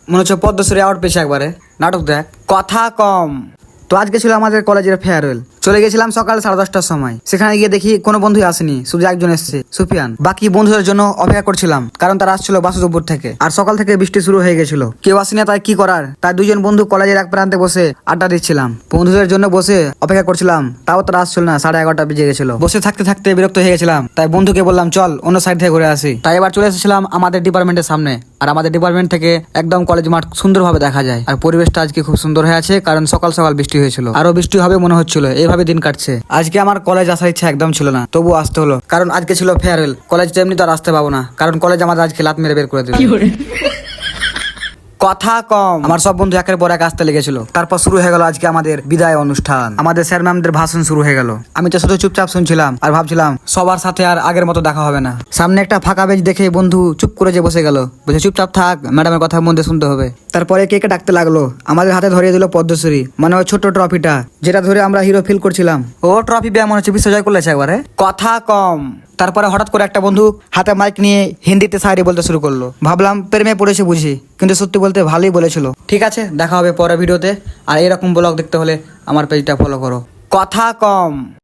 মনে হচ্ছে পদ্মশ্রী অ্যাওয়ার্ড পেয়েছে একবারে। নাটক দেখ, কথা কম। তো আজকে ছিল আমাদের কলেজের ফেয়ারওয়েল। চলে গেছিলাম সকাল 10:30টার সময়। সেখানে গিয়ে দেখি কোনো বন্ধুই আসেনি, শুধু একজন এসেছে, সুফিয়ান। বাকি বন্ধুদের জন্য অপেক্ষা করছিলাম, কারণ তারা আসছিল বাসুদেবপুর থেকে। আর সকাল থেকে বৃষ্টি শুরু হয়ে গেছিল, কেউ আসেনি, তাই কি করার। তাই দুজন বন্ধু কলেজের এক প্রান্তে বসে আড্ডা দিচ্ছিলাম। বন্ধুদের জন্য বসে অপেক্ষা করছিলাম, তাও তারা আসছিল না। 11:30 বেজে গেছিল। বসে থাকতে থাকতে বিরক্ত হয়ে গেছিলাম, তাই বন্ধুকে বললাম চল অন্য সাইড থেকে ঘুরে আসি। তাই এবার চলে এসেছিলাম আমাদের ডিপার্টমেন্টের সামনে। আর আমাদের ডিপার্টমেন্ট থেকে একদম কলেজ মাঠ সুন্দরভাবে দেখা যায়। আর পরিবেশটা আজকে খুব সুন্দর হয়ে আছে, কারণ সকাল সকাল বৃষ্টি হয়েছিল, আরো বৃষ্টি হবে মনে হচ্ছিল। এইভাবে দিন কাটছে। আজকে আমার কলেজ আসার ইচ্ছা একদম ছিল না, তবু আসতে হলো, কারণ আজকে ছিল ফেয়ারওয়েল। কলেজ এমনি তো আর আসতে পাবো না, কারণ কলেজ আমাদের আজকে লাত মেরে বের করে দেবে। কথা কম। আমার সব বন্ধু একের পর এক আসতে লেগেছিল। তারপর শুরু হয়ে গেল আজকে আমাদের বিদায় অনুষ্ঠান। আমাদের স্যার ম্যামদের ভাষণ শুরু হয়ে গেল। আমি তো শুধু চুপচাপ শুনছিলাম আর ভাবছিলাম সবার সাথে আর আগের মতো দেখা হবে না। সামনে একটা ফাঁকা বেঞ্চ দেখে বন্ধু চুপ করে যে বসে গেল, বলছে চুপচাপ থাক, ম্যাডামের কথা মধ্যে শুনতে হবে। তারপরে কে কে ডাকতে লাগলো। আমাদের হাতে ধরিয়ে দিল পদ্মশ্রী, মানে ওই ছোট্ট ট্রফিটা, যেটা ধরে আমরা হিরো ফিল করছিলাম। ও ট্রফি পেয়ে মনে হচ্ছে বিশ্বজয় করলেছে একবারে। কথা কম। তারপরে হঠাৎ করে একটা বন্ধু হাতে মাইক নিয়ে হিন্দিতে শায়রি বলতে শুরু করলো। ভাবলাম প্রেমে পড়েছে বুঝি, কিন্তু সত্যি বলতে ভালোই বলেছিল। ঠিক আছে, দেখা হবে পরের ভিডিওতে। আর এরকম ব্লগ দেখতে হলে আমার পেজটা ফলো করো। কথা কম।